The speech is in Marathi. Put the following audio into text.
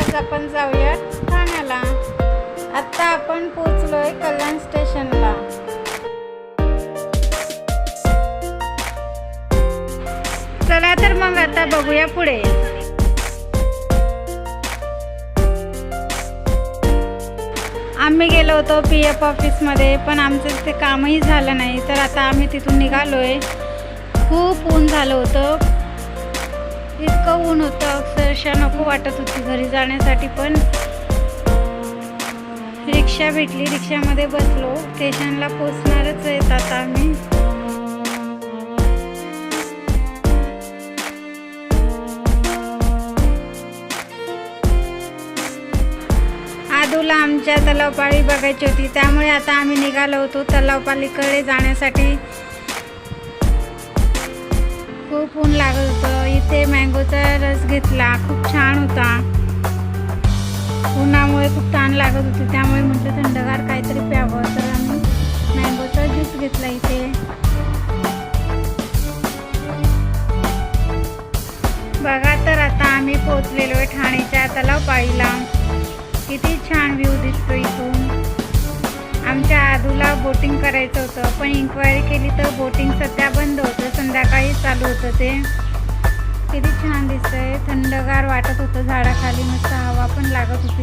आज आपण जाऊया ठाण्याला। आता आपण पोहोचलोय कल्याण स्टेशनला। चला तर मग आता बघूया पुढे। आम्ही गेलो होतो PF ऑफिसमध्ये, पण आमचं ते कामही झालं नाही। तर आता आम्ही तिथून निघालोय। खूप ऊन झालं होतं, इतकं ऊन होतं अक्षरशः नको वाटत होती घरी जाण्यासाठी। पण रिक्षा भेटली, रिक्षामध्ये बसलो। स्टेशनला पोहोचणारच आहेत आता आम्ही। आदूला आमच्या तलावपाळी बघायची होती, त्यामुळे आता आम्ही निघालो होतो तलावपाळीकडे जाण्यासाठी। खूप ऊन लागत होतं। इथे मँगोचा रस घेतला, खूप छान होता। उन्हामुळे खूप तहान लागत होती, त्यामुळे म्हटलं थंडगार काहीतरी प्यावं, तर आम्ही मँगोचा ज्यूस घेतला इथे। बघा तर आता आम्ही पोहोचलेलो आहे ठाण्याच्या तलावपाळीला। किती छान व्ह्यू दिसतो इथून। आमच्या आदूला बोटिंग करायचं होतं, पण इन्क्वायरी केली तर बोटिंग सध्या बंद होतं, संध्याकाळी चालू होतं ते। किती छान दिसतंय, थंडगार वाटत होतं, झाडाखाली मस्त हवा पण लागत होती।